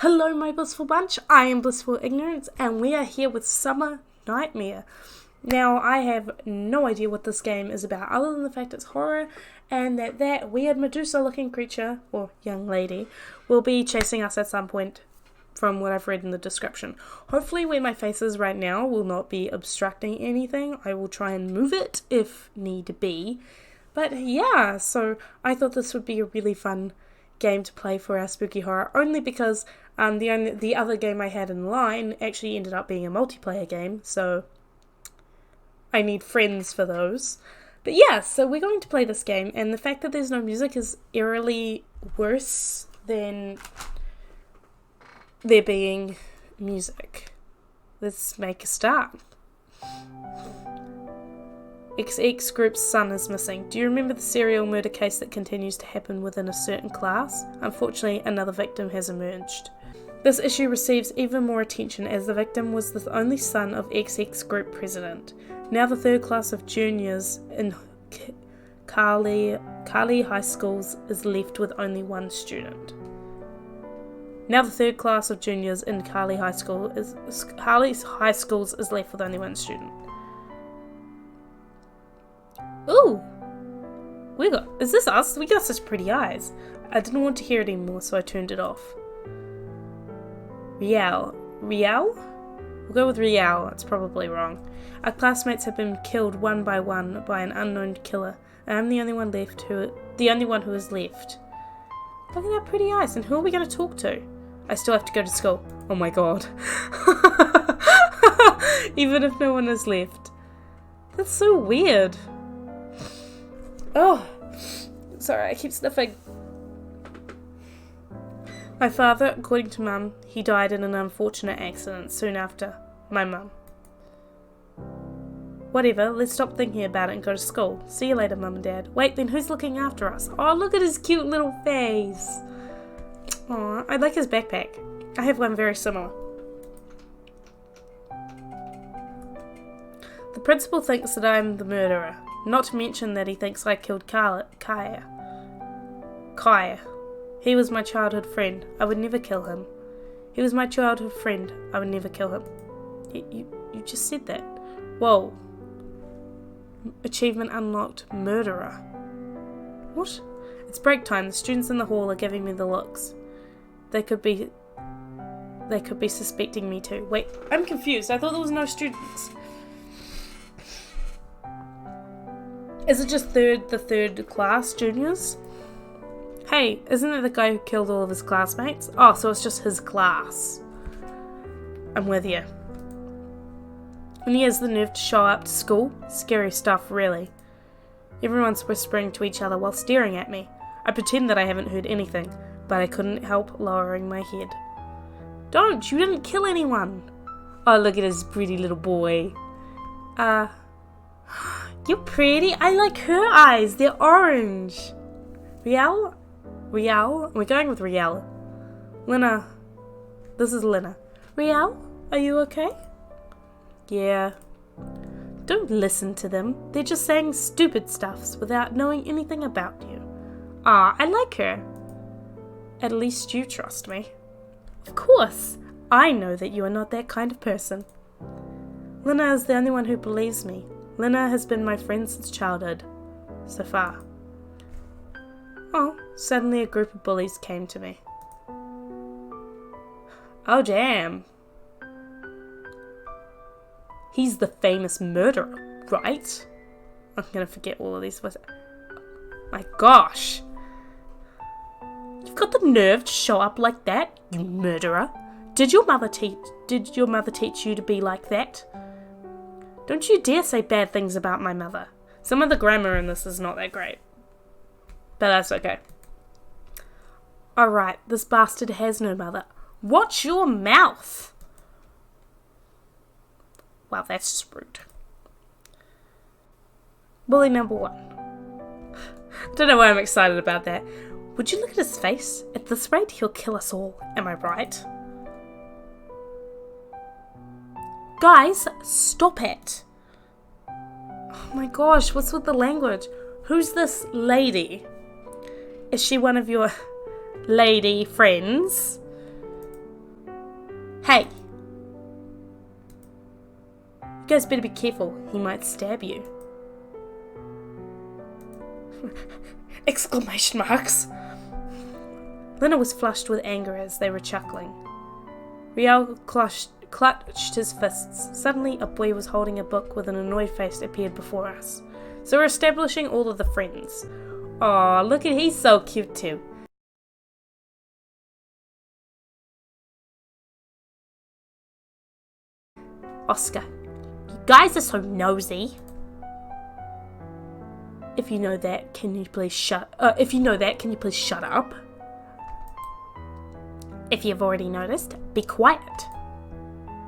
Hello my blissful bunch, I am Blissful Ignorance and we are here with Summer Nightmare. Now I have no idea what this game is about other than the fact it's horror and that weird Medusa looking creature, or young lady, will be chasing us at some point from what I've read in the description. Hopefully where my face is right now will not be obstructing anything. I will try and move it if need be. But yeah, so I thought this would be a really fun game to play for our spooky horror, only because the other game I had in line actually ended up being a multiplayer game, so I need friends for those. But yeah, so we're going to play this game, and the fact that there's no music is eerily worse than there being music. Let's make a start. XX group's son is missing. Do you remember the serial murder case that continues to happen within a certain class? Unfortunately, another victim has emerged. This issue receives even more attention as the victim was the only son of XX group president. Now the third class of juniors in Kali High Schools is left with only one student. Now the third class of juniors in Kali High Schools is left with only one student. Ooh! Is this us? We got such pretty eyes. I didn't want to hear it anymore, so I turned it off. Rial? We'll go with Rial, it's probably wrong. Our classmates have been killed one by one by an unknown killer, and I'm the only one who is left. Look at that pretty eyes, and who are we going to talk to? I still have to go to school. Oh my god. Even if no one is left. That's so weird. Oh, sorry, I keep sniffing. My father, according to Mum, he died in an unfortunate accident soon after my mum. Whatever, let's stop thinking about it and go to school. See you later, Mum and Dad. Wait, then who's looking after us? Oh, look at his cute little face. Aw, I like his backpack. I have one very similar. The principal thinks that I'm the murderer. Not to mention that he thinks I killed Kaya. He was my childhood friend. I would never kill him. He was my childhood friend. I would never kill him. You just said that. Whoa. Achievement unlocked. Murderer. What? It's break time. The students in the hall are giving me the looks. They could be suspecting me too. Wait, I'm confused. I thought there was no students. Is it just the third class juniors? Hey, isn't it the guy who killed all of his classmates? Oh, so it's just his class. I'm with you. And he has the nerve to show up to school? Scary stuff, really. Everyone's whispering to each other while staring at me. I pretend that I haven't heard anything, but I couldn't help lowering my head. Don't! You didn't kill anyone! Oh, look at his pretty little boy. You're pretty. I like her eyes. They're orange. Rial? We're going with Rial. Lena. This is Lena. Rial, are you okay? Yeah. Don't listen to them. They're just saying stupid stuffs without knowing anything about you. I like her. At least you trust me. Of course. I know that you are not that kind of person. Lena is the only one who believes me. Lena has been my friend since childhood. So far. Oh, suddenly a group of bullies came to me. Oh, damn. He's the famous murderer, right? I'm gonna forget all of these. My gosh. You've got the nerve to show up like that, you murderer. Did your mother teach you to be like that? Don't you dare say bad things about my mother. Some of the grammar in this is not that great. But that's okay. Alright, this bastard has no mother. Watch your mouth! Wow, that's just rude. Bully number 1. Don't know why I'm excited about that. Would you look at his face? At this rate, he'll kill us all. Am I right? Guys, stop it! Oh my gosh, what's with the language? Who's this lady? Is she one of your lady friends? Hey! You guys better be careful. He might stab you. Exclamation marks! Lena was flushed with anger as they were chuckling. Riel clutched his fists. Suddenly, a boy was holding a book with an annoyed face appeared before us. So we're establishing all of the friends. Aw, look at he's so cute too. Oscar, you guys are so nosy. If you know that, can you please shut up? If you've already noticed, be quiet.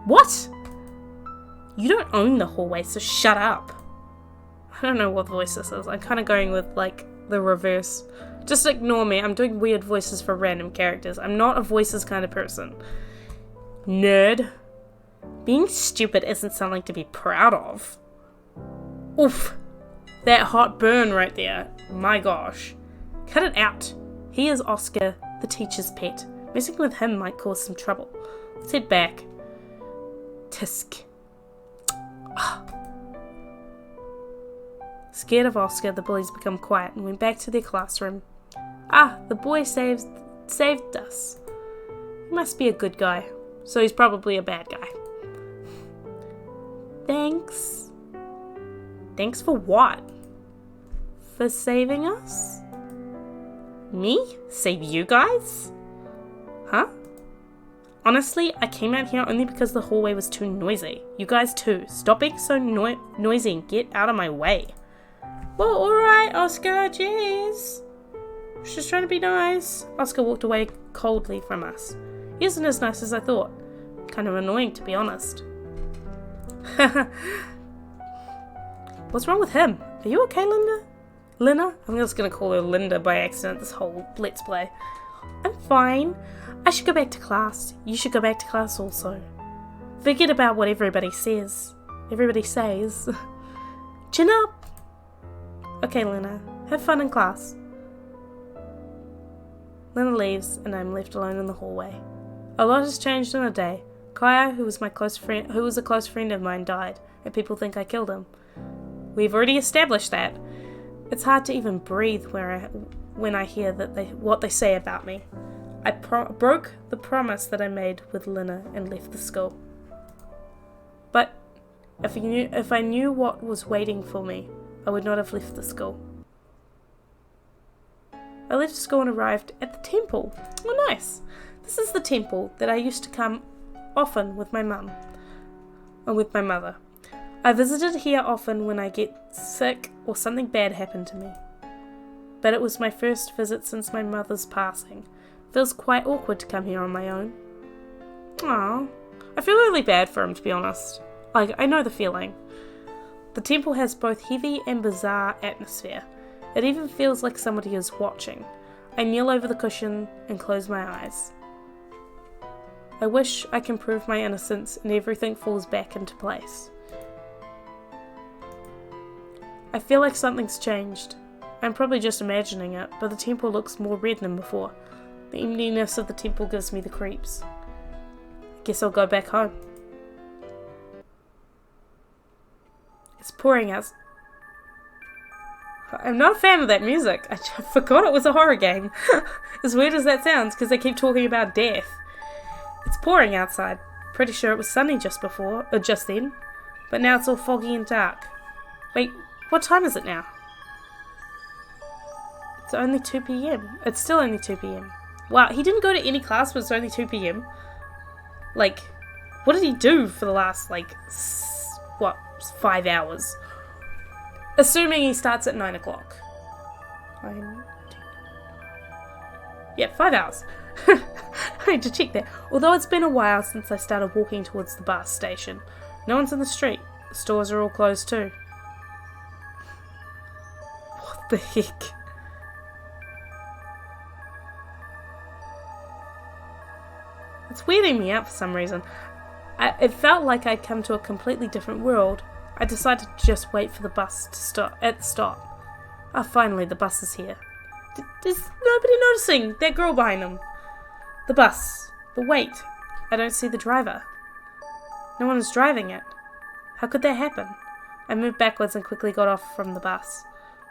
What? You don't own the hallway, so shut up. I don't know what voice this is. I'm kind of going with, like, the reverse. Just ignore me. I'm doing weird voices for random characters. I'm not a voices kind of person. Nerd. Being stupid isn't something to be proud of. Oof. That hot burn right there. My gosh. Cut it out. He is Oscar, the teacher's pet. Messing with him might cause some trouble. Let's head back. Tisk. Scared of Oscar, the bullies become quiet and went back to their classroom. The boy saved us. He must be a good guy, so he's probably a bad guy. Thanks. Thanks for what? For saving us? Me? Save you guys? Huh? Honestly, I came out here only because the hallway was too noisy. You guys too. Stop being so noisy and get out of my way. Well, alright, Oscar, jeez. I was just trying to be nice. Oscar walked away coldly from us. He isn't as nice as I thought. Kind of annoying, to be honest. What's wrong with him? Are you okay, Linda? Lena? I'm just gonna call her Linda by accident this whole Let's Play. I'm fine. I should go back to class. You should go back to class also. Forget about what everybody says. Chin up! Okay, Lena. Have fun in class. Lena leaves, and I'm left alone in the hallway. A lot has changed in a day. Kaya, who was a close friend of mine, died, and people think I killed him. We've already established that. It's hard to even breathe when I hear what they say about me. I broke the promise that I made with Lena and left the school. But if I knew what was waiting for me, I would not have left the school. I left school and arrived at the temple. Oh, nice. This is the temple that I used to come often with my mum. Or with my mother. I visited here often when I get sick or something bad happened to me. But it was my first visit since my mother's passing. Feels quite awkward to come here on my own. Aww. I feel really bad for him, to be honest. Like, I know the feeling. The temple has both heavy and bizarre atmosphere. It even feels like somebody is watching. I kneel over the cushion and close my eyes. I wish I can prove my innocence and everything falls back into place. I feel like something's changed. I'm probably just imagining it, but the temple looks more red than before. The emptiness of the temple gives me the creeps. I guess I'll go back home. It's pouring out. I'm not a fan of that music. I forgot it was a horror game. As weird as that sounds, because they keep talking about death. It's pouring outside. Pretty sure it was sunny just then. But now it's all foggy and dark. Wait, what time is it now? It's only 2 p.m. It's still only 2 p.m. Wow, he didn't go to any class when it's only 2 p.m. Like, what did he do for the last, 5 hours? Assuming he starts at 9 o'clock. Yeah, 5 hours. I need to check that. Although it's been a while since I started walking towards the bus station. No one's in the street. The stores are all closed too. What the heck? It's weirding me out for some reason. It felt like I'd come to a completely different world. I decided to just wait for the bus to stop at the stop. Finally, the bus is here. There's nobody noticing that girl behind them. The bus. But wait, I don't see the driver. No one is driving it. How could that happen? I moved backwards and quickly got off from the bus.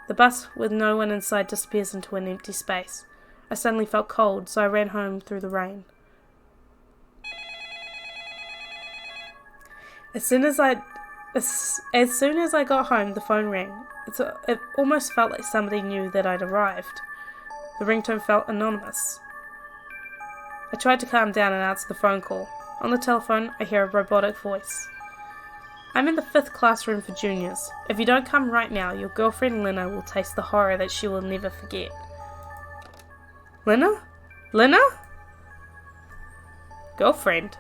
The bus with no one inside disappears into an empty space. I suddenly felt cold, so I ran home through the rain. As soon as I got home, the phone rang. It almost felt like somebody knew that I'd arrived. The ringtone felt anonymous. I tried to calm down and answer the phone call. On the telephone, I hear a robotic voice. I'm in the 5th classroom for juniors. If you don't come right now, your girlfriend Lena will taste the horror that she will never forget. Lena? Lena? Girlfriend?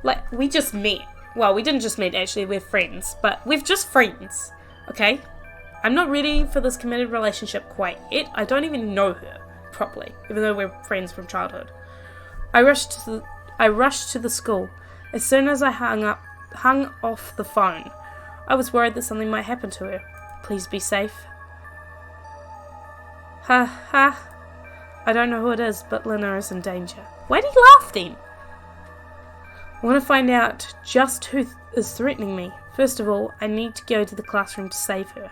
Like, we just met. Well, we didn't just meet, actually, we're friends. But we're just friends, okay? I'm not ready for this committed relationship quite yet. I don't even know her properly, even though we're friends from childhood. I rushed to the school. As soon as I hung off the phone, I was worried that something might happen to her. Please be safe. Ha ha. I don't know who it is, but Lena is in danger. Why do you laugh then? I want to find out just who is threatening me. First of all, I need to go to the classroom to save her.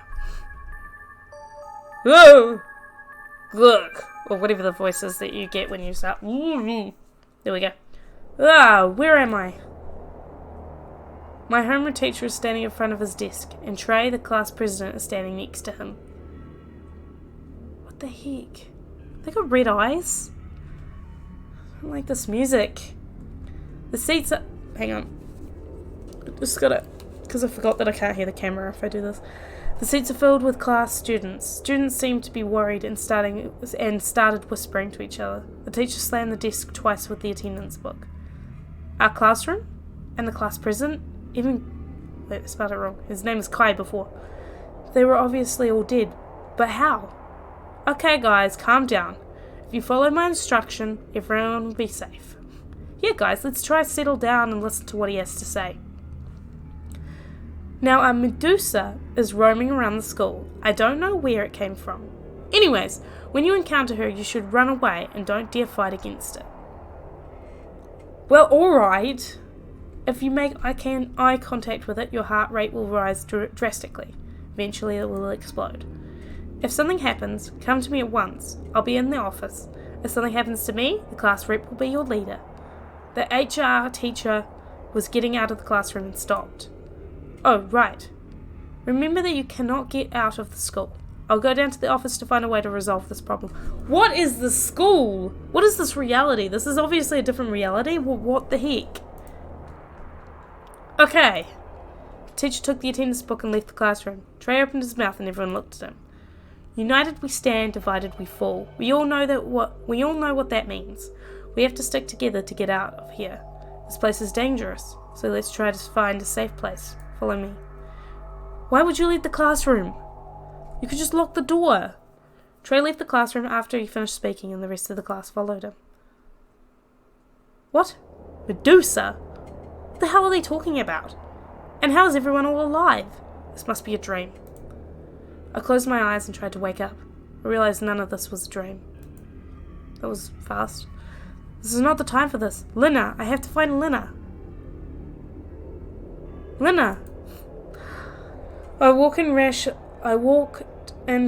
Whoa! Look! Or whatever the voice is that you get when you start. There we go. Ah, where am I? My homeroom teacher is standing in front of his desk, and Trey, the class president, is standing next to him. What the heck? They got red eyes? I don't like this music. The seats are... Hang on. Just gotta... Because I forgot that I can't hear the camera if I do this. The seats are filled with class students. Students seemed to be worried and started whispering to each other. The teacher slammed the desk twice with the attendance book. Our classroom? And the class president? Wait, I spelled it wrong. His name is Kai before. They were obviously all dead. But how? Okay, guys, calm down. If you follow my instruction, everyone will be safe. Yeah, guys, let's try to settle down and listen to what he has to say. Now, a Medusa is roaming around the school. I don't know where it came from. Anyways, when you encounter her, you should run away and don't dare fight against it. Well, alright. If you make eye contact with it, your heart rate will rise drastically. Eventually, it will explode. If something happens, come to me at once. I'll be in the office. If something happens to me, the class rep will be your leader. The HR teacher was getting out of the classroom and stopped. Oh, right. Remember that you cannot get out of the school. I'll go down to the office to find a way to resolve this problem. What is the school? What is this reality? This is obviously a different reality. Well, what the heck? Okay. The teacher took the attendance book and left the classroom. Trey opened his mouth and everyone looked at him. United we stand, divided we fall. We all know what that means. We have to stick together to get out of here. This place is dangerous, so let's try to find a safe place. Follow me. Why would you leave the classroom? You could just lock the door. Trey left the classroom after he finished speaking and the rest of the class followed him. What? Medusa? What the hell are they talking about? And how is everyone all alive? This must be a dream. I closed my eyes and tried to wake up. I realized none of this was a dream. That was fast. This is not the time for this. Lena, I have to find Lena. Lena! I walked in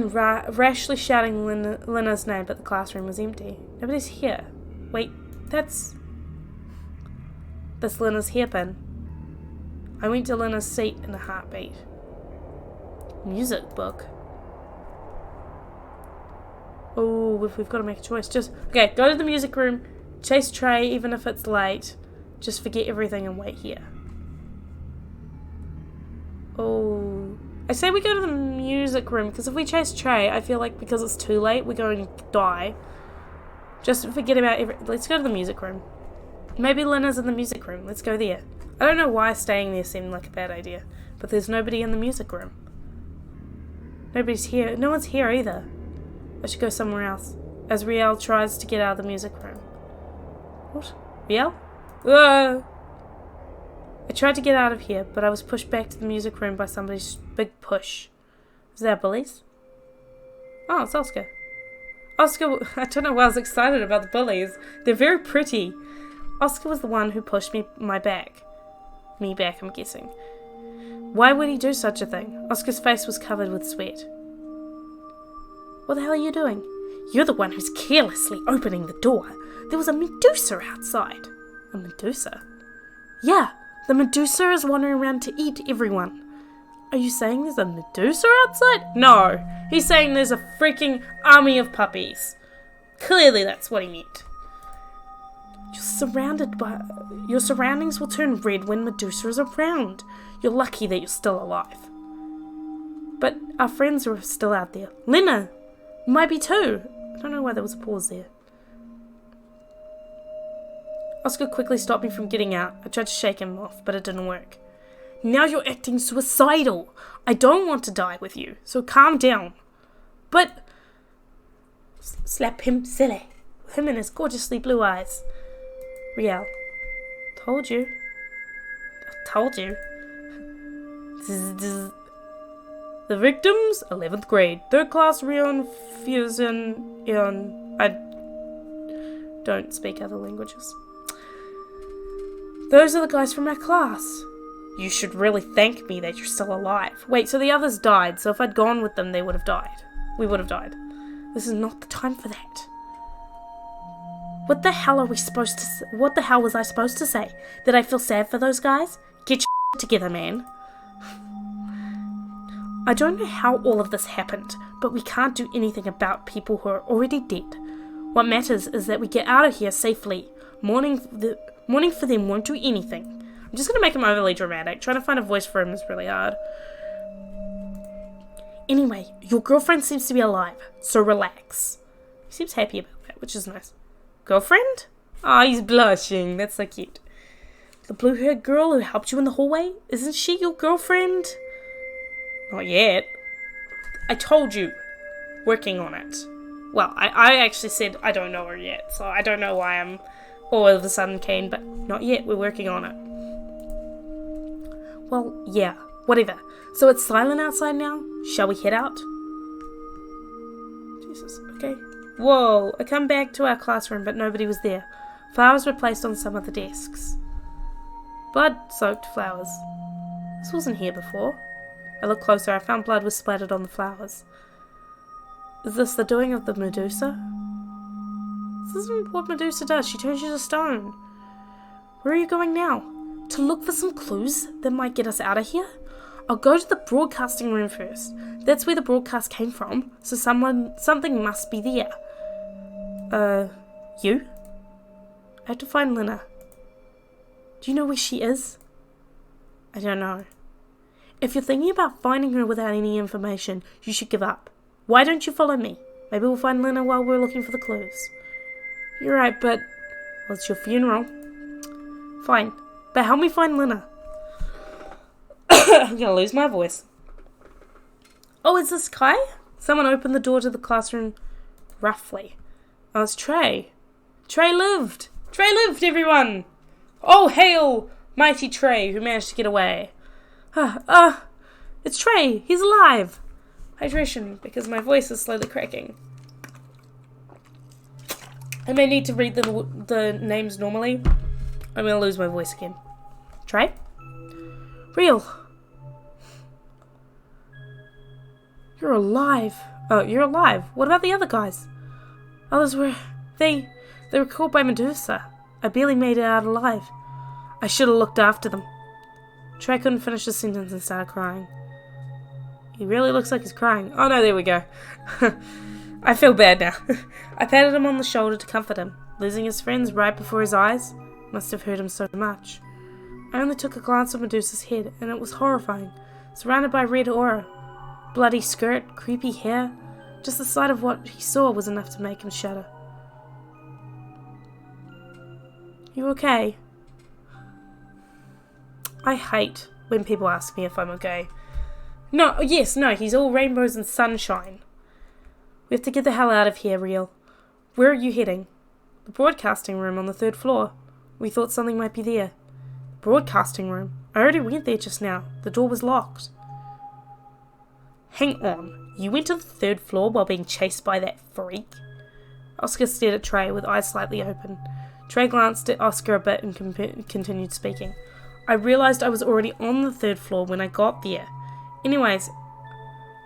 rashly shouting Lena's name, but the classroom was empty. Nobody's here. Wait, that's Lena's hairpin. I went to Lena's seat in a heartbeat. Music book. Oh, we've got to make a choice. Okay, go to the music room, chase Trey, even if it's late. Just forget everything and wait here. Oh, I say we go to the music room, because if we chase Trey, I feel like because it's too late, we're going to die. Just forget about let's go to the music room. Maybe Lena's in the music room. Let's go there. I don't know why staying there seemed like a bad idea, but there's nobody in the music room. Nobody's here. No one's here either. I should go somewhere else. As Riel tries to get out of the music room. What? Riel? I tried to get out of here, but I was pushed back to the music room by somebody's big push. Is that bullies? Oh, it's Oscar. Oscar, I don't know why I was excited about the bullies. They're very pretty. Oscar was the one who pushed me back, I'm guessing. Why would he do such a thing? Oscar's face was covered with sweat. What the hell are you doing? You're the one who's carelessly opening the door. There was a Medusa outside. A Medusa? Yeah, the Medusa is wandering around to eat everyone. Are you saying there's a Medusa outside? No, he's saying there's a freaking army of puppies. Clearly that's what he meant. Your surroundings will turn red when Medusa is around. You're lucky that you're still alive. But our friends are still out there. Lena might be too. I don't know why there was a pause there. Oscar quickly stopped me from getting out. I tried to shake him off, but it didn't work. Now you're acting suicidal. I don't want to die with you, so calm down. But... Slap him silly. Him and his gorgeously blue eyes. Riel. Told you. The victims, 11th grade, 3rd class Rion Fusion Ion. I don't speak other languages. Those are the guys from our class. You should really thank me that you're still alive. Wait, so the others died, so if I'd gone with them, they would have died. We would have died. This is not the time for that. What the hell are we supposed to say? What the hell was I supposed to say? Did I feel sad for those guys? Get your together, man. I don't know how all of this happened, but we can't do anything about people who are already dead. What matters is that we get out of here safely. Mourning for them won't do anything. I'm just going to make him overly dramatic. Trying to find a voice for him is really hard. Anyway, your girlfriend seems to be alive, so relax. He seems happy about that, which is nice. Girlfriend? Ah, he's blushing. That's so cute. The blue-haired girl who helped you in the hallway? Isn't she your girlfriend? Not yet. I told you. Working on it. Well, I actually said I don't know her yet, so I don't know why I'm all of a sudden keen, but not yet. We're working on it. Well, yeah. Whatever. So it's silent outside now? Shall we head out? Jesus. Okay. Whoa, I come back to our classroom, but nobody was there. Flowers were placed on some of the desks. Blood-soaked flowers. This wasn't here before. I looked closer. I found blood was splattered on the flowers. Is this the doing of the Medusa? This isn't what Medusa does. She turns you to stone. Where are you going now? To look for some clues that might get us out of here? I'll go to the broadcasting room first. That's where the broadcast came from, so something must be there. You? I have to find Lena. Do you know where she is? I don't know. If you're thinking about finding her without any information, you should give up. Why don't you follow me? Maybe we'll find Lena while we're looking for the clues. You're right, but... Well, it's your funeral. Fine, but help me find Lena. I'm gonna lose my voice. Oh, is this Kai? Someone opened the door to the classroom roughly. Oh, it's Trey. Trey lived! Trey lived, everyone! Oh, hail, mighty Trey, who managed to get away. It's Trey. He's alive. Hydration, because my voice is slowly cracking. I may need to read the names normally. I'm gonna lose my voice again. Trey? Real. You're alive. Oh, you're alive. What about the other guys? Others were... They were caught by Medusa. I barely made it out alive. I should have looked after them. Trey couldn't finish the sentence and started crying. He really looks like he's crying. Oh no, there we go. I feel bad now. I patted him on the shoulder to comfort him. Losing his friends right before his eyes must have hurt him so much. I only took a glance at Medusa's head, and it was horrifying. Surrounded by red aura, bloody skirt, creepy hair. Just the sight of what he saw was enough to make him shudder. You okay? I hate when people ask me if I'm okay. No, yes, no, he's all rainbows and sunshine. We have to get the hell out of here, Real. Where are you heading? The broadcasting room on the 3rd floor. We thought something might be there. Broadcasting room? I already went there just now. The door was locked. Hang on. You went to the 3rd floor while being chased by that freak? Oscar stared at Trey with eyes slightly open. Trey glanced at Oscar a bit and continued speaking. I realised I was already on the 3rd floor when I got there. Anyways,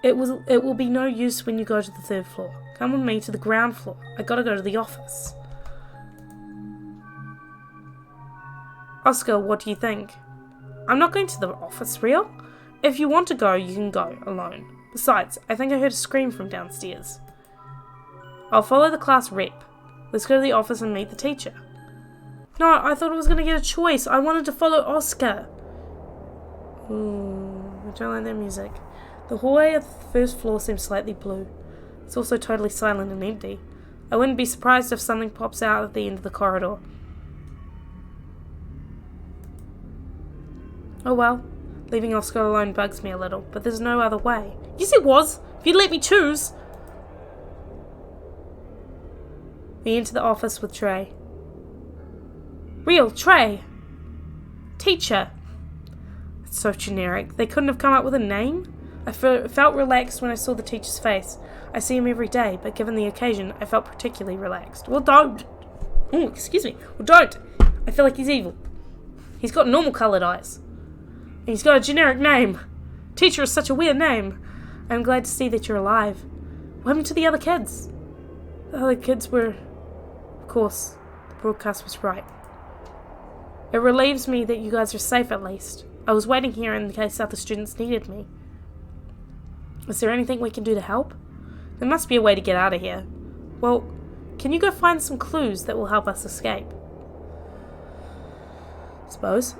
it will be no use when you go to the 3rd floor. Come with me to the ground floor. I gotta go to the office. Oscar, what do you think? I'm not going to the office, real? If you want to go, you can go, alone. Besides, I think I heard a scream from downstairs. I'll follow the class rep. Let's go to the office and meet the teacher. No, I thought I was going to get a choice. I wanted to follow Oscar. I don't like that music. The hallway of the 1st floor seems slightly blue. It's also totally silent and empty. I wouldn't be surprised if something pops out at the end of the corridor. Oh well, leaving Oscar alone bugs me a little, but there's no other way. Yes, it was! If you'd let me choose! We enter the office with Trey. Real, Trey! Teacher! It's so generic. They couldn't have come up with a name? I felt relaxed when I saw the teacher's face. I see him every day, but given the occasion, I felt particularly relaxed. Well, don't! Oh, excuse me. Well, don't! I feel like he's evil. He's got normal coloured eyes. And he's got a generic name. Teacher is such a weird name. I'm glad to see that you're alive. What happened to the other kids? The other kids were... Of course, the broadcast was right. It relieves me that you guys are safe at least. I was waiting here in case other students needed me. Is there anything we can do to help? There must be a way to get out of here. Well, can you go find some clues that will help us escape? Suppose.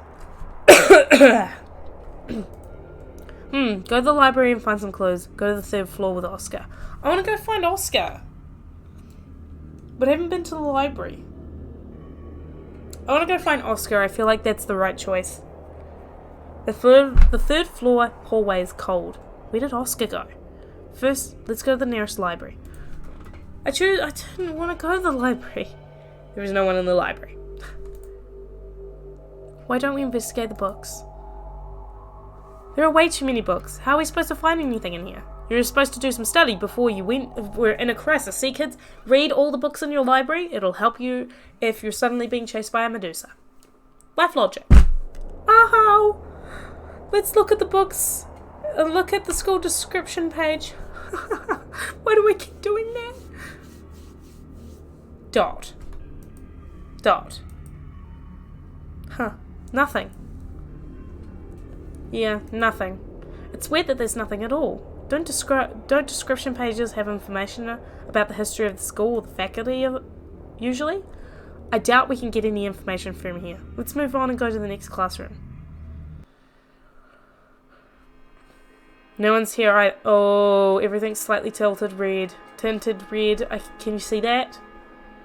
Go to the library and find some clues. Go to the 3rd floor with Oscar. I want to go find Oscar. But I haven't been to the library. I want to go find Oscar. I feel like that's the right choice. The 3rd floor hallway is cold. Where did Oscar go? First, let's go to the nearest library. I didn't want to go to the library. There is no one in the library. Why don't we investigate the books? There are way too many books. How are we supposed to find anything in here? You're supposed to do some study before you we're in a crisis. See, kids? Read all the books in your library. It'll help you if you're suddenly being chased by a Medusa. Life logic. Oh! Let's look at the books. Look at the school description page. Why do we keep doing that? Dot. Huh. Nothing. Yeah, nothing. It's weird that there's nothing at all. Don't description pages have information about the history of the school or the faculty usually? I doubt we can get any information from here. Let's move on and go to the next classroom. No one's here. Oh, everything's slightly tinted red. Can you see that?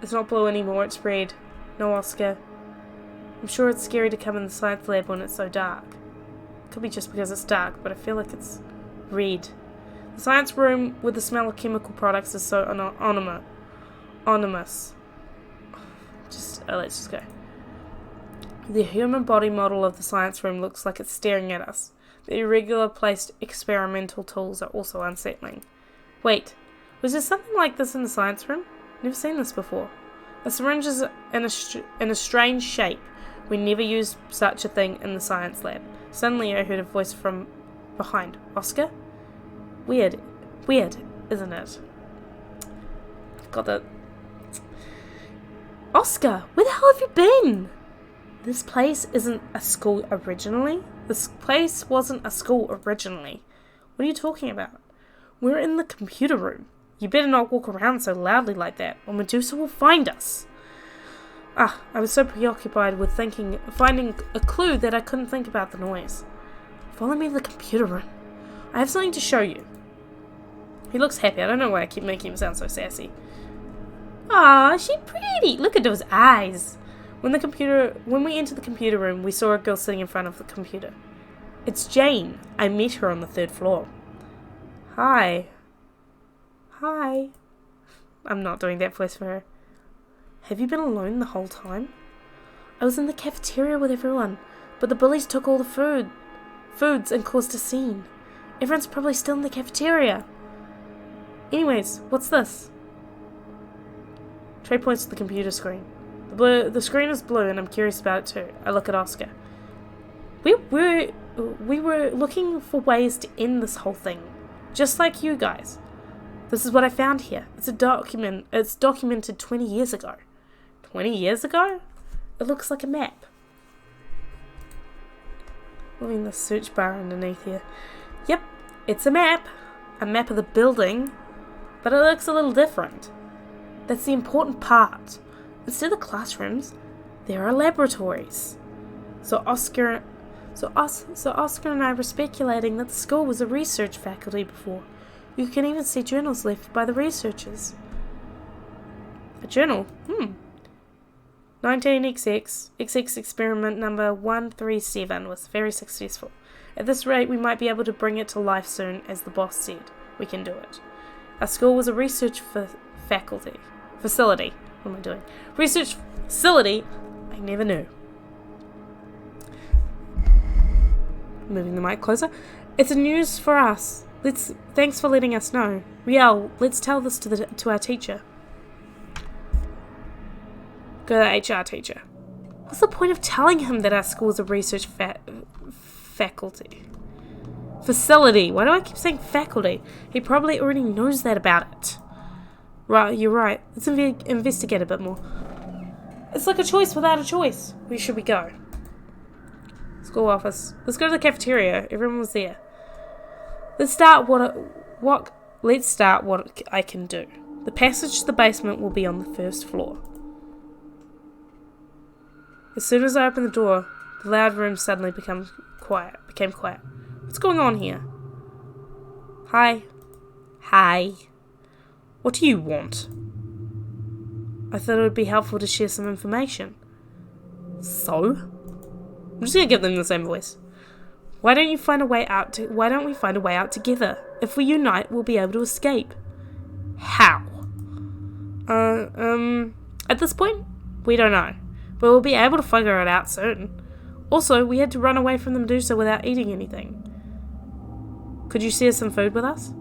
It's not blue anymore, it's red. No Oscar. I'm sure it's scary to come in the science lab when it's so dark. Could be just because it's dark, but I feel like it's red. The science room with the smell of chemical products is so ominous. Let's just go. The human body model of the science room looks like it's staring at us. The irregular placed experimental tools are also unsettling. Wait, was there something like this in the science room? Never seen this before. A syringe is in a strange shape. We never used such a thing in the science lab. Suddenly I heard a voice from behind. Oscar? Weird, isn't it? Got that. Oscar, where the hell have you been? This place isn't a school originally. This place wasn't a school originally. What are you talking about? We're in the computer room. You better not walk around so loudly like that, or Medusa will find us. I was so preoccupied with finding a clue that I couldn't think about the noise. Follow me to the computer room. I have something to show you. He looks happy. I don't know why I keep making him sound so sassy. Ah, she's pretty. Look at those eyes. When we entered the computer room, we saw a girl sitting in front of the computer. It's Jane. I met her on the 3rd floor. Hi. I'm not doing that voice for her. Have you been alone the whole time? I was in the cafeteria with everyone, but the bullies took all the foods and caused a scene. Everyone's probably still in the cafeteria. Anyways, what's this? Trey points to the computer screen. The screen is blue and I'm curious about it too. I look at Oscar. We were looking for ways to end this whole thing. Just like you guys. This is what I found here. It's documented 20 years ago. 20 years ago? It looks like a map. Moving the search bar underneath here. Yep, it's a map. A map of the building. But it looks a little different. That's the important part. Instead of classrooms, there are laboratories. So Oscar and I were speculating that the school was a research faculty before. You can even see journals left by the researchers. A journal? 19XX, XX experiment number 137 was very successful. At this rate, we might be able to bring it to life soon, as the boss said. We can do it. Our school was a research facility. What am I doing? Research facility? I never knew. Moving the mic closer. It's a news for us. Thanks for letting us know. Riel, let's tell this to our teacher. Go to the HR teacher. What's the point of telling him that our school is a research faculty? Facility. Why do I keep saying faculty? He probably already knows that about it. Right, you're right. Let's investigate a bit more. It's like a choice without a choice. Where should we go? School office. Let's go to the cafeteria. Everyone was there. Let's start what I can do. The passage to the basement will be on the first floor. As soon as I open the door, the loud room suddenly became quiet. What's going on here? Hi. What do you want? I thought it would be helpful to share some information. So? I'm just gonna give them the same voice. Why don't we find a way out together? If we unite, we'll be able to escape. How? At this point, we don't know. But we'll be able to figure it out soon. Also, we had to run away from them to do so without eating anything. Could you share some food with us? I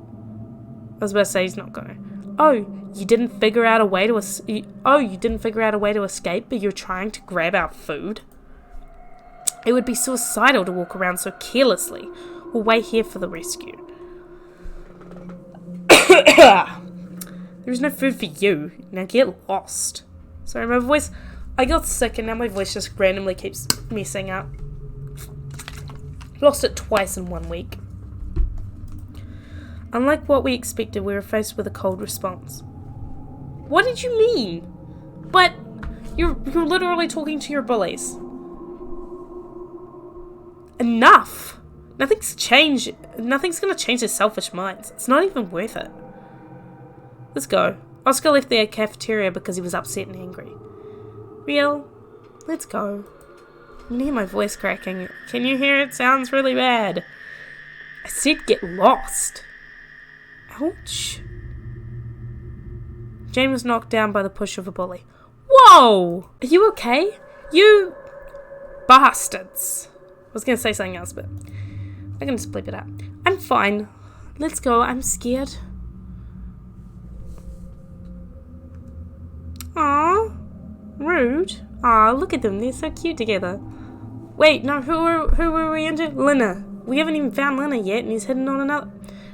was about to say he's not gonna. You didn't figure out a way to escape, but you're trying to grab our food? It would be suicidal to walk around so carelessly. We'll wait here for the rescue. There's no food for you. Now get lost. Sorry, my voice. I got sick and now my voice just randomly keeps messing up. Lost it twice in 1 week. Unlike what we expected, we were faced with a cold response. What did you mean? But you're literally talking to your bullies. Enough! Nothing's gonna change their selfish minds. It's not even worth it. Let's go. Oscar left the cafeteria because he was upset and angry. Real, let's go. You can hear my voice cracking. Can you hear it? Sounds really bad. I said get lost. Ouch. Jane was knocked down by the push of a bully. Whoa! Are you okay? You bastards. I was going to say something else, but I can just bleep it out. I'm fine. Let's go. I'm scared. Aww. Rude. Aw, look at them. They're so cute together. Wait, no, who were we into? Lena. We haven't even found Lena yet, and he's hidden on another.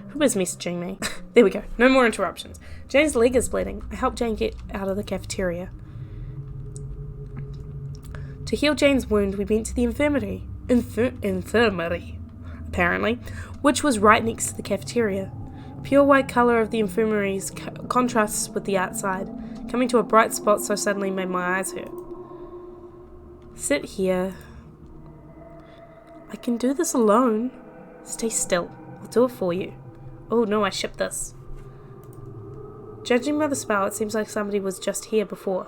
Who was messaging me? There we go. No more interruptions. Jane's leg is bleeding. I helped Jane get out of the cafeteria. To heal Jane's wound, we went to the infirmary. Infirmary, apparently, which was right next to the cafeteria. Pure white colour of the infirmaries contrasts with the outside, coming to a bright spot so suddenly made my eyes hurt. Sit here. I can do this alone. Stay still. I'll do it for you. Oh no, I shipped this. Judging by the spell, it seems like somebody was just here before.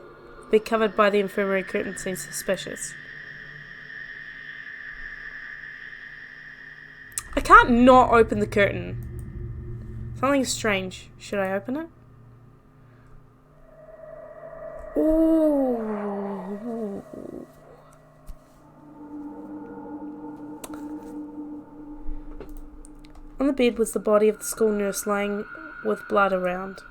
Being covered by the infirmary curtain seems suspicious. I can't not open the curtain. Something's strange. Should I open it? Ooh. On the bed was the body of the school nurse lying with blood around.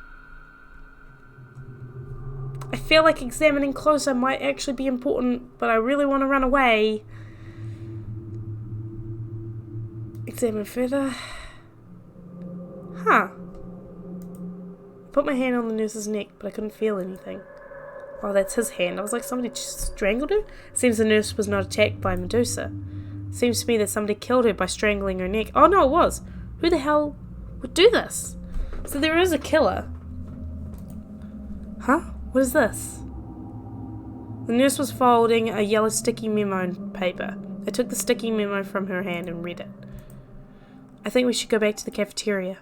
I feel like examining closer might actually be important, but I really want to run away. Examine further. Huh. I put my hand on the nurse's neck, but I couldn't feel anything. Oh, that's his hand. I was like, somebody strangled her? Seems the nurse was not attacked by Medusa. Seems to me that somebody killed her by strangling her neck. Oh, no, it was. Who the hell would do this? So there is a killer. Huh? What is this? The nurse was folding a yellow sticky memo in paper. I took the sticky memo from her hand and read it. I think we should go back to the cafeteria.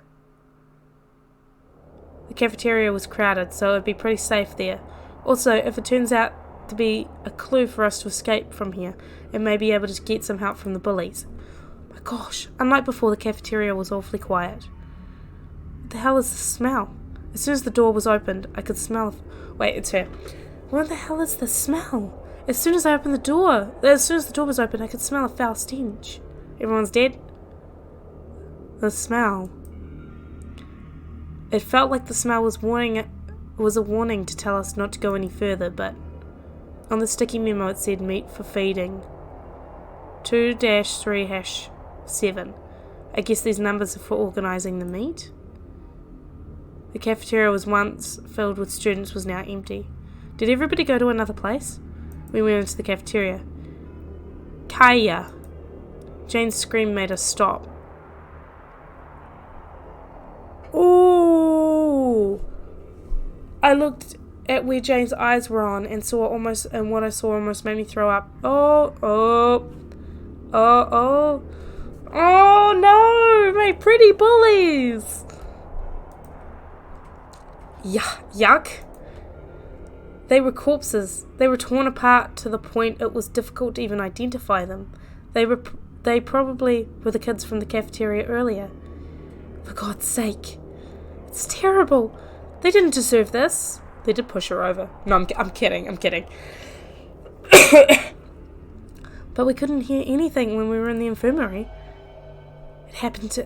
The cafeteria was crowded, so it would be pretty safe there. Also, if it turns out to be a clue for us to escape from here, and may be able to get some help from the bullies. My gosh, unlike before, the cafeteria was awfully quiet. What the hell is the smell? As soon as the door was opened, I could smell... Wait, it's her. What the hell is the smell? As soon as the door was opened, I could smell a foul stench. Everyone's dead? The smell. It felt like the smell was a warning to tell us not to go any further, but on the sticky memo it said meat for feeding. 2-3-7. I guess these numbers are for organising the meat. The cafeteria was once filled with students, was now empty. Did everybody go to another place? We went into the cafeteria. Kaya! Jane's scream made us stop. Ooh! I looked at where Jane's eyes were on and what I saw almost made me throw up. Oh no! My pretty bullies! Yuck. They were corpses. They were torn apart to the point it was difficult to even identify them. They probably were the kids from the cafeteria earlier. For God's sake. It's terrible. They didn't deserve this. They did push her over. No, I'm kidding. But we couldn't hear anything when we were in the infirmary. It happened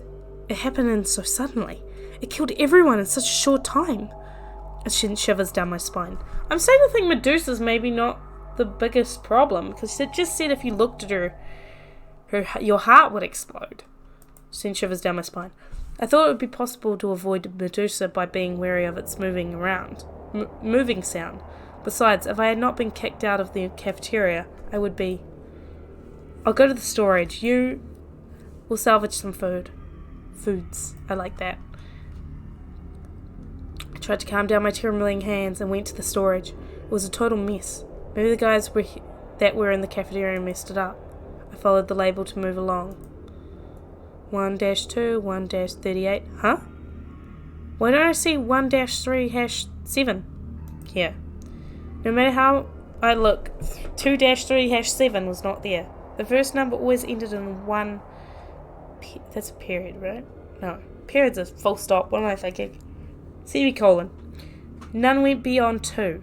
in so suddenly. It killed everyone in such a short time. It sent shivers down my spine. I'm starting to think Medusa's maybe not the biggest problem, because it just said if you looked at her, your heart would explode. Sent shivers down my spine. I thought it would be possible to avoid Medusa by being wary of its moving sound. Besides, if I had not been kicked out of the cafeteria, I would be... I'll go to the storage. You will salvage some foods. I like that. I tried to calm down my trembling hands and went to the storage. It was a total mess. Maybe the guys that were in the cafeteria messed it up. I followed the label to move along. 1-2, 1-38. Huh? Why don't I see 1-3-7 here? No matter how I look, 2-3-7 was not there. The first number always ended in 1. That's a period, right? No. Period's a full stop. What am I thinking? Semicolon. None went beyond 2.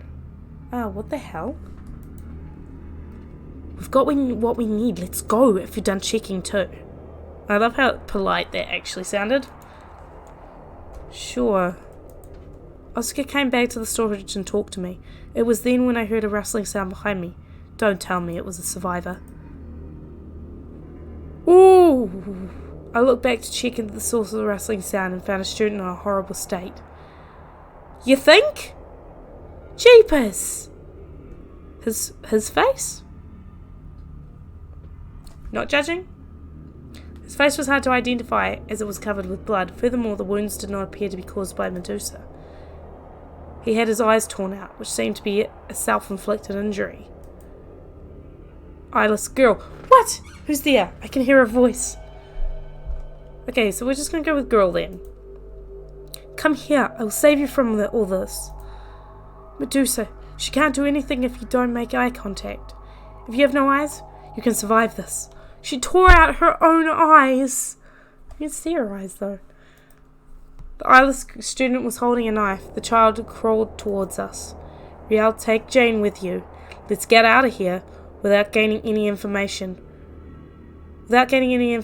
What the hell? We've got what we need. Let's go if you're done checking too. I love how polite that actually sounded. Sure. Oscar came back to the storage and talked to me. It was then when I heard a rustling sound behind me. Don't tell me it was a survivor. Ooh! I looked back to check into the source of the rustling sound and found a student in a horrible state. You think? Jeepers! His face? Not judging? His face was hard to identify as it was covered with blood. Furthermore, the wounds did not appear to be caused by Medusa. He had his eyes torn out, which seemed to be a self-inflicted injury. Eyeless girl. What? Who's there? I can hear a voice. Okay, so we're just going to go with girl then. Come here. I will save you from all this. Medusa. She can't do anything if you don't make eye contact. If you have no eyes, you can survive this. She tore out her own eyes. You can see her eyes, though. The eyeless student was holding a knife. The child crawled towards us. Riel, take Jane with you. Let's get out of here without gaining any information. We ran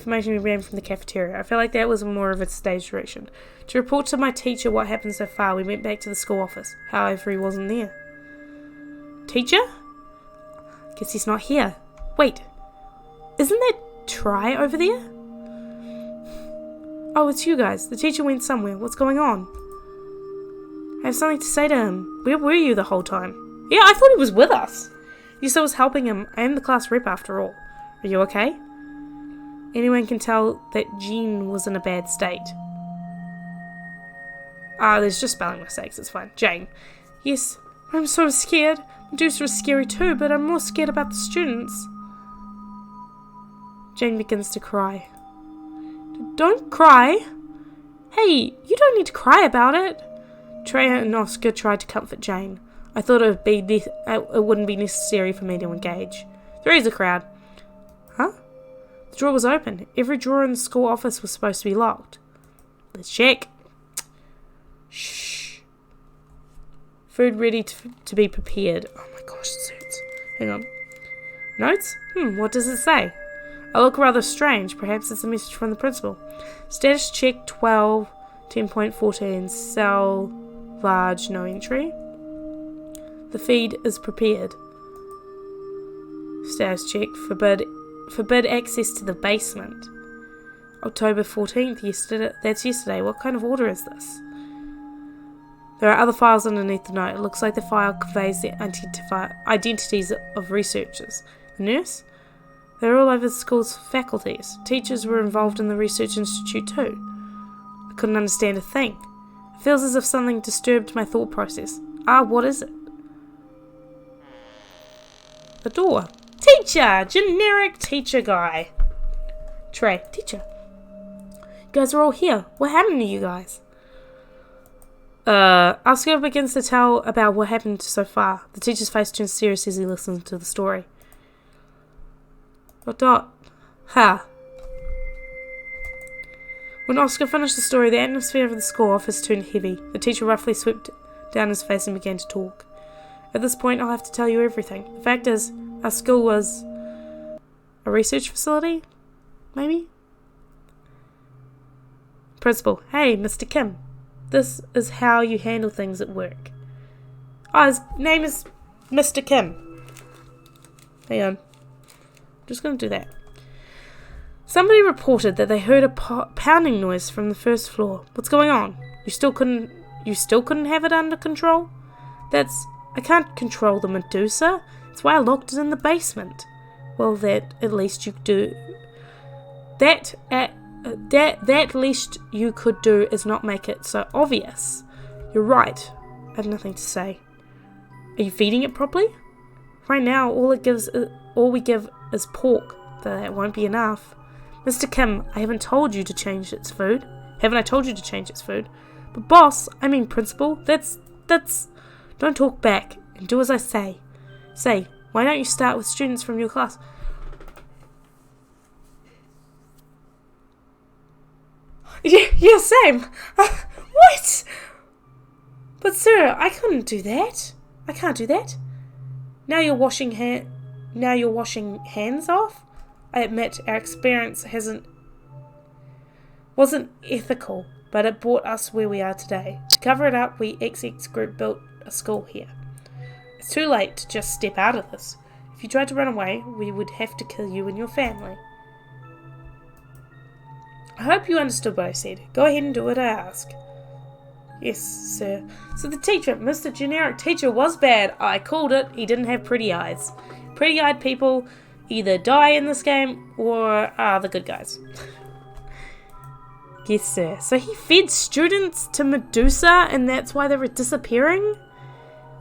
from the cafeteria. I felt like that was more of a stage direction. To report to my teacher what happened so far, we went back to the school office. However, he wasn't there. Teacher? Guess he's not here. Wait, isn't that Try over there? Oh, it's you guys. The teacher went somewhere. What's going on? I have something to say to him. Where were you the whole time? Yeah, I thought he was with us. You said I was helping him. I am the class rep after all. Are you okay? Anyone can tell that Jean was in a bad state. There's just spelling mistakes. It's fine. Jane. Yes, I'm so scared. Medusa is scary too, but I'm more scared about the students. Jane begins to cry. Don't cry. Hey, you don't need to cry about it. Trey and Oscar tried to comfort Jane. I thought it wouldn't be necessary for me to engage. There is a crowd. Huh? The drawer was open. Every drawer in the school office was supposed to be locked. Let's check. Shh. Food ready to be prepared. Oh my gosh, it hurts. Hang on. Notes? What does it say? I look rather strange. Perhaps it's a message from the principal. Status check 12, 10.14, cell large, no entry. The feed is prepared. Status check, forbid access to the basement. October 14th, yesterday. That's yesterday. What kind of order is this? There are other files underneath the note. It looks like the file conveys the identities of researchers. The nurse? They're all over the school's faculties. Teachers were involved in the research institute too. I couldn't understand a thing. It feels as if something disturbed my thought process. What is it? The door. Teacher! Generic teacher guy. Trey. Teacher. You guys are all here. What happened to you guys? Oscar begins to tell about what happened so far. The teacher's face turns serious as he listens to the story. ... Ha. When Oscar finished the story, the atmosphere of the school office turned heavy. The teacher roughly swept down his face and began to talk. At this point, I'll have to tell you everything. The fact is, our school was a research facility? Maybe? Principal. Hey, Mr. Kim. This is how you handle things at work. His name is Mr. Kim. Hang on. Just going to do that. Somebody reported that they heard a pounding noise from the first floor. What's going on? You still couldn't have it under control? I can't control the Medusa. That's why I locked it in the basement. Well, that at least you do. That least you could do is not make it so obvious. You're right. I have nothing to say. Are you feeding it properly? Right now, all we give is pork, though that won't be enough. Mr. Kim, I haven't told you to change its food. Haven't I told you to change its food? But boss, I mean principal, that's... Don't talk back, and do as I say. Say, why don't you start with students from your class? Yeah, same. What? But sir, I couldn't do that. I can't do that. Now you're washing hands off? I admit our experience wasn't ethical, but it brought us where we are today. To cover it up, we XX group built a school here. It's too late to just step out of this. If you tried to run away, we would have to kill you and your family. I hope you understood what I said. Go ahead and do what I ask. Yes, sir. So the teacher, Mr. Generic Teacher, was bad. I called it. He didn't have pretty eyes. Pretty-eyed people either die in this game or are the good guys. Yes, sir. So he fed students to Medusa and that's why they were disappearing?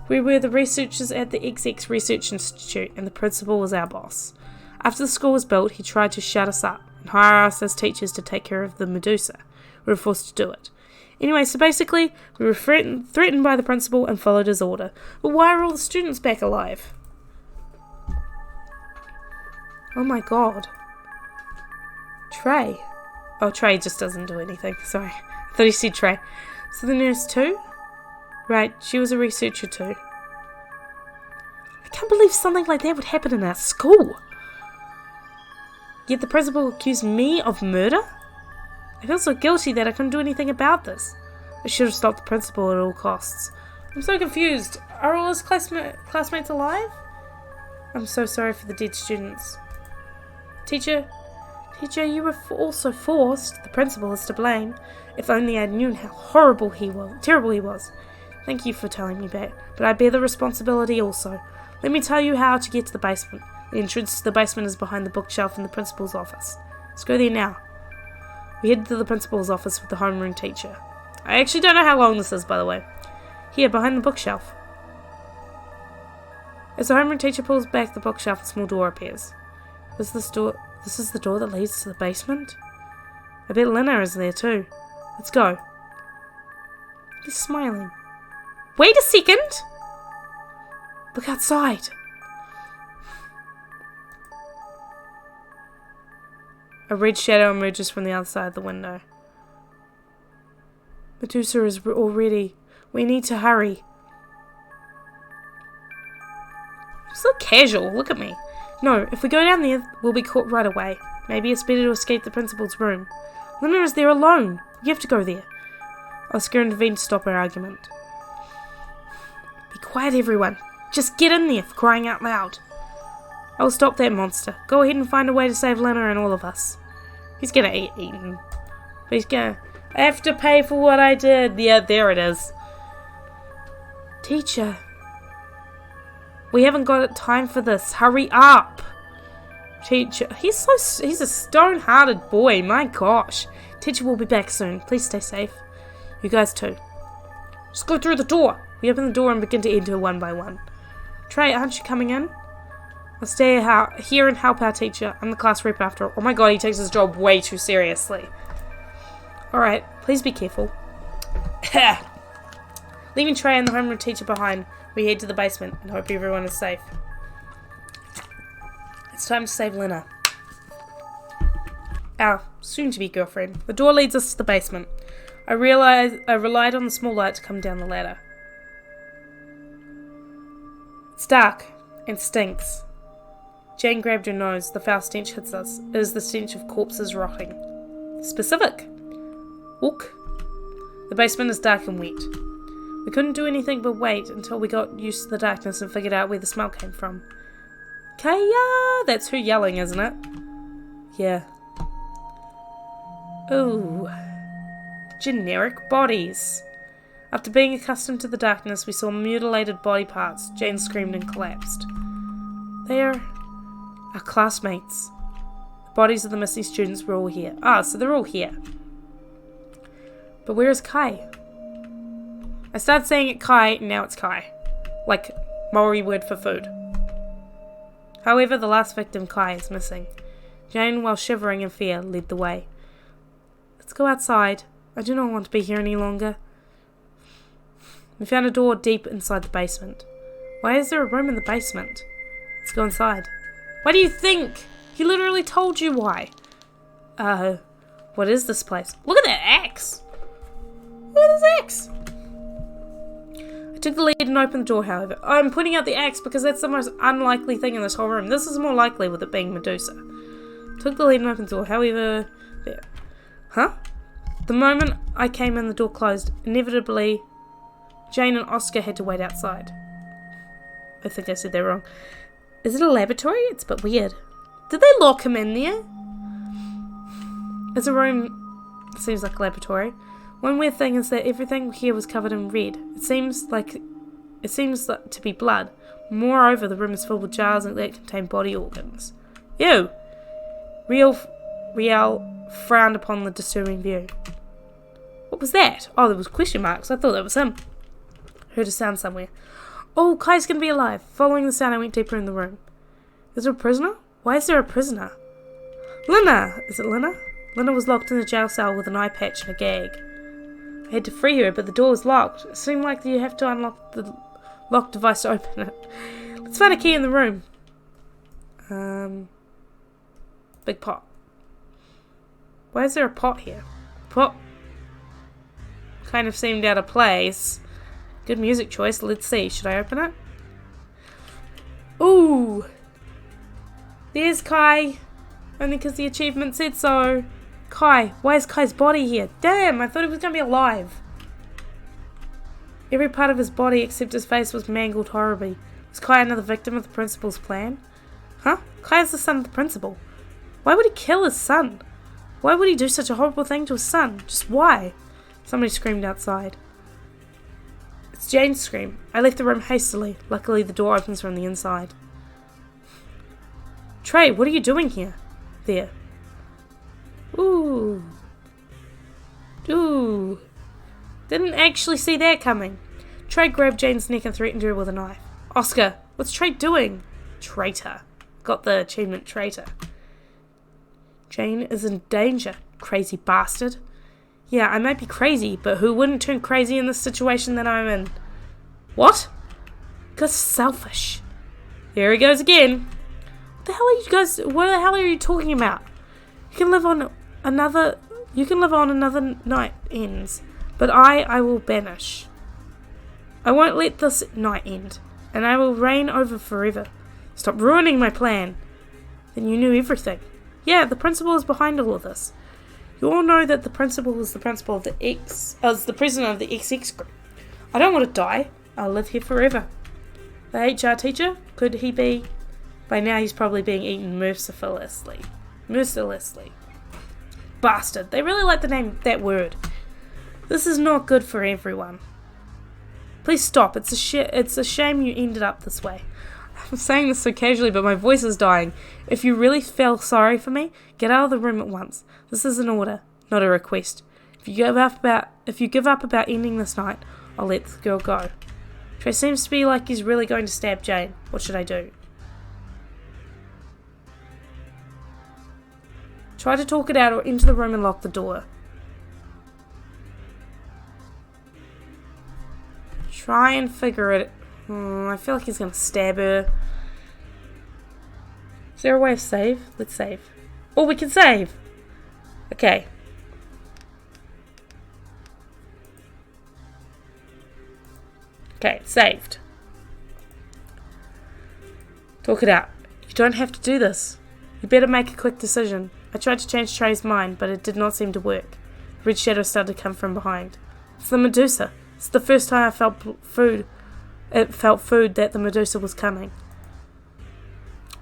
We were the researchers at the XX Research Institute and the principal was our boss. After the school was built, he tried to shut us up and hire us as teachers to take care of the Medusa. We were forced to do it. Anyway, so basically, we were threatened by the principal and followed his order. But why are all the students back alive? Oh my god. Trey. Oh, Trey just doesn't do anything. Sorry. I thought he said Trey. So the nurse too? Right, she was a researcher too. I can't believe something like that would happen in our school. Yet the principal accused me of murder? I feel so guilty that I couldn't do anything about this. I should have stopped the principal at all costs. I'm so confused. Are all his classmates alive? I'm so sorry for the dead students. Teacher, you were also forced. The principal is to blame. If only I knew how terrible he was. Thank you for telling me that, but I bear the responsibility also. Let me tell you how to get to the basement. The entrance to the basement is behind the bookshelf in the principal's office. Let's go there now. We head to the principal's office with the homeroom teacher. I actually don't know how long this is, by the way. Here, behind the bookshelf. As the homeroom teacher pulls back the bookshelf, a small door appears. This is the door that leads to the basement? I bet Lena is there too. Let's go. He's smiling. Wait a second! Look outside. A red shadow emerges from the other side of the window. Medusa is all ready. We need to hurry. So casual, look at me. No, if we go down there, we'll be caught right away. Maybe it's better to escape the principal's room. Lena is there alone. You have to go there. Oscar intervened to stop our argument. Be quiet, everyone. Just get in there, for crying out loud. I will stop that monster. Go ahead and find a way to save Lena and all of us. He's gonna eat him. I have to pay for what I did. Yeah, there it is. Teacher. We haven't got time for this. Hurry up. Teacher. He's a stone-hearted boy. My gosh. Teacher will be back soon. Please stay safe. You guys too. Just go through the door. We open the door and begin to enter one by one. Trey, aren't you coming in? I'll stay here and help our teacher. I'm the class rep after all. Oh my god, he takes his job way too seriously. Alright, please be careful. Leaving Trey and the homeroom teacher behind, we head to the basement and hope everyone is safe. It's time to save Lena. Our soon-to-be girlfriend. The door leads us to the basement. I relied on the small light to come down the ladder. It's dark and stinks. Jane grabbed her nose. The foul stench hits us. It is the stench of corpses rotting. Specific. Ook. The basement is dark and wet. We couldn't do anything but wait until we got used to the darkness and figured out where the smell came from. Kaya! That's her yelling, isn't it? Yeah. Ooh. Generic bodies. After being accustomed to the darkness, we saw mutilated body parts. Jane screamed and collapsed. They are our classmates. The bodies of the missing students were all here. Ah, so they're all here. But where is Kai? I started saying it Kai, and now it's Kai. Like Maori word for food. However, the last victim, Kai, is missing. Jane, while shivering in fear, led the way. Let's go outside. I do not want to be here any longer. We found a door deep inside the basement. Why is there a room in the basement? Let's go inside. Why do you think? He literally told you why. What is this place? Look at that axe! Look at this axe! I took the lead and opened the door, however. I'm pointing out the axe because that's the most unlikely thing in this whole room. This is more likely with it being Medusa. Took the lead and opened the door, however... There. Huh? The moment I came in, the door closed. Inevitably, Jane and Oscar had to wait outside. I think I said that wrong. Is it a laboratory? It's a bit weird. Did they lock him in there? It's a room. It seems like a laboratory. One weird thing is that everything here was covered in red. It seems to be blood. Moreover, the room is filled with jars that contain body organs. Ew! Riel frowned upon the disturbing view. What was that? Oh, there was question marks. I thought that was him. Heard a sound somewhere. Oh, Kai's gonna be alive. Following the sound, I went deeper in the room. Is there a prisoner? Why is there a prisoner? Lena! Is it Lena? Lena was locked in a jail cell with an eye patch and a gag. I had to free her, but the door was locked. It seemed like you have to unlock the lock device to open it. Let's find a key in the room. Big pot. Why is there a pot here? Pot kind of seemed out of place. Good music choice. Let's see. Should I open it? Ooh! There's Kai. Only because the achievement said so. Kai. Why is Kai's body here? Damn, I thought he was going to be alive. Every part of his body except his face was mangled horribly. Was Kai another victim of the principal's plan? Huh? Kai is the son of the principal. Why would he kill his son? Why would he do such a horrible thing to his son? Just why? Somebody screamed outside. It's Jane's scream. I left the room hastily. Luckily, the door opens from the inside. Trey, what are you doing here? There. Ooh. Ooh. Didn't actually see that coming. Trey grabbed Jane's neck and threatened her with a knife. Oscar, what's Trey doing? Traitor. Got the achievement, traitor. Jane is in danger, crazy bastard. Yeah, I might be crazy, but who wouldn't turn crazy in the situation that I'm in? What? Because selfish. There he goes again. What the hell are you guys? What the hell are you talking about? You can live on another night ends, but I will banish. I won't let this night end, and I will reign over forever. Stop ruining my plan. Then you knew everything. Yeah, the principal is behind all of this. You all know that the principal is the principal of the is the president of the XX group. I don't want to die. I'll live here forever. The HR teacher? Could he be? By now he's probably being eaten mercilessly. Mercilessly. Bastard. They really like the name, that word. This is not good for everyone. Please stop. It's a shame you ended up this way. I'm saying this so casually, but my voice is dying. If you really feel sorry for me, get out of the room at once. This is an order, not a request. If you give up about ending this night, I'll let the girl go. Trey seems to be like he's really going to stab Jane. What should I do? Try to talk it out or into the room and lock the door. Try and figure it. I feel like he's going to stab her. Is there a way of save? Let's save. Oh, we can save! Okay. Okay, saved. Talk it out. You don't have to do this. You better make a quick decision. I tried to change Trey's mind, but it did not seem to work. Red shadow started to come from behind. It's the Medusa. It's the first time I felt food. It felt food that the Medusa was coming.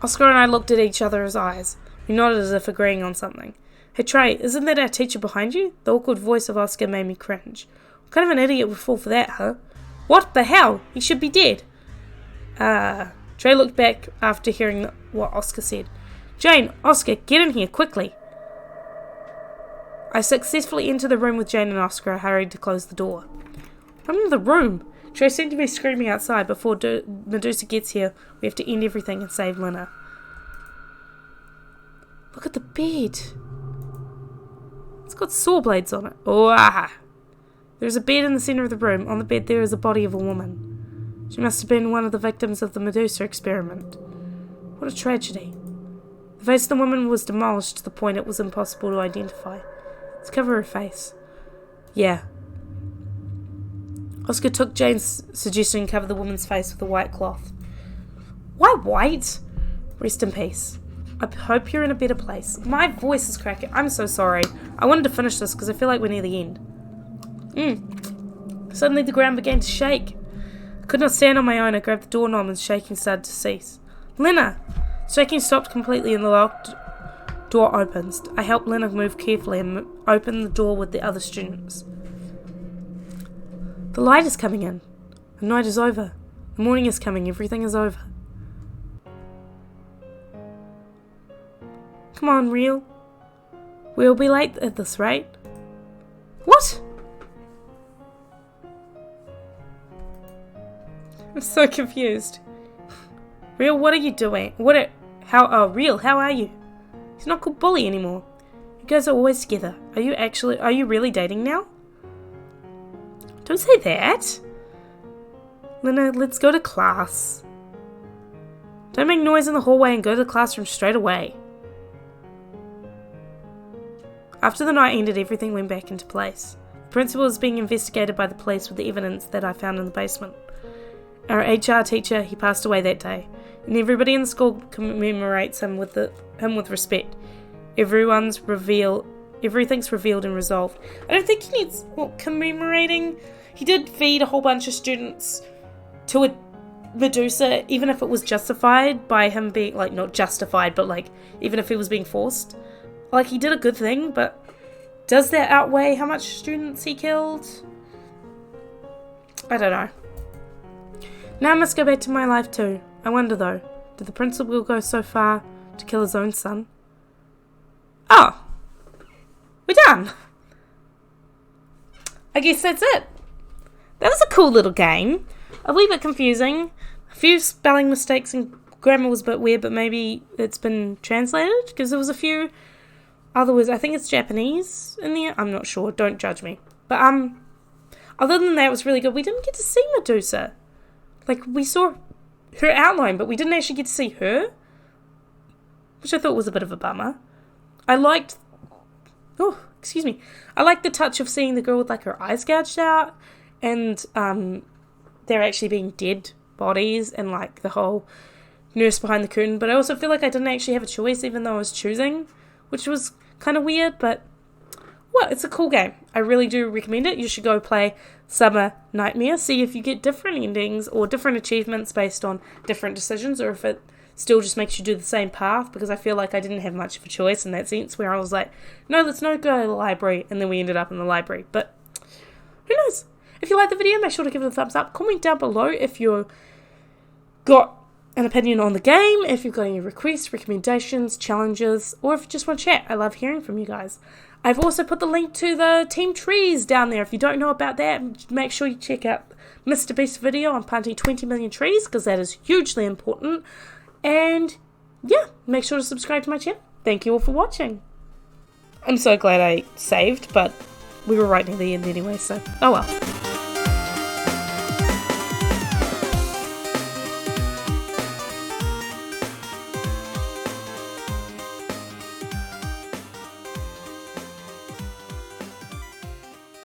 Oscar and I looked at each other's eyes. We nodded as if agreeing on something. Hey Trey, isn't that our teacher behind you? The awkward voice of Oscar made me cringe. What kind of an idiot would fall for that, huh? What the hell? He should be dead. Trey looked back after hearing what Oscar said. Jane, Oscar, get in here, quickly. I successfully entered the room with Jane and Oscar. I hurried to close the door. I'm in the room. Trey seemed to be screaming outside. Before Medusa gets here, we have to end everything and save Lena. Look at the bed. It's got saw blades on it. Oh, ah. There's a bed in the center of the room. On the bed there is a body of a woman. She must have been one of the victims of the Medusa experiment. What a tragedy. The face of the woman was demolished to the point it was impossible to identify. Let's cover her face. Yeah. Oscar took Jane's suggestion and covered the woman's face with a white cloth. Why white? Rest in peace. I hope you're in a better place. My voice is cracking. I'm so sorry. I wanted to finish this because I feel like we're near the end. Suddenly the ground began to shake. I could not stand on my own. I grabbed the doorknob and shaking started to cease. Lena! Shaking stopped completely and the locked door opens. I helped Lena move carefully and open the door with the other students. The light is coming in. The night is over. The morning is coming. Everything is over. Come on, Real. We'll be late at this rate. What? I'm so confused. Real, what are you doing? Real, how are you? He's not called Bully anymore. You guys are always together. Are you really dating now? Don't say that. Lena, let's go to class. Don't make noise in the hallway and go to the classroom straight away. After the night ended, everything went back into place. The principal is being investigated by the police with the evidence that I found in the basement. Our HR teacher, he passed away that day, and everybody in the school commemorates him with respect. Everyone's reveal Everything's revealed and resolved. I don't think he needs commemorating. He did feed a whole bunch of students to a Medusa, even if it was justified by him being, like, not justified, but, like, even if he was being forced. Like, he did a good thing, but does that outweigh how much students he killed? I don't know. Now I must go back to my life too. I wonder though, did the principal go so far to kill his own son? Oh, we're done. I guess that's it. That was a cool little game. A wee bit confusing. A few spelling mistakes and grammar was a bit weird, but maybe it's been translated because there was a few other words. I think it's Japanese in there. I'm not sure. Don't judge me. But other than that, it was really good. We didn't get to see Medusa. Like, we saw her outline, but we didn't actually get to see her, which I thought was a bit of a bummer. I liked the touch of seeing the girl with, like, her eyes gouged out, and there actually being dead bodies, and, like, the whole nurse behind the curtain. But I also feel like I didn't actually have a choice, even though I was choosing, which was kind of weird, but well, it's a cool game. I really do recommend it. You should go play Summer Nightmare, see if you get different endings or different achievements based on different decisions, or if it still just makes you do the same path, because I feel like I didn't have much of a choice in that sense, where I was like, no, let's not go to the library, and then we ended up in the library. But who knows? If you like the video, make sure to give it a thumbs up. Comment down below if you've got an opinion on the game, if you've got any requests, recommendations, challenges, or if you just want to chat. I love hearing from you guys. I've also put the link to the Team Trees down there. If you don't know about that, make sure you check out Mr. Beast's video on planting 20 million trees, because that is hugely important. And yeah, make sure to subscribe to my channel. Thank you all for watching. I'm so glad I saved, but we were right near the end anyway, so oh well.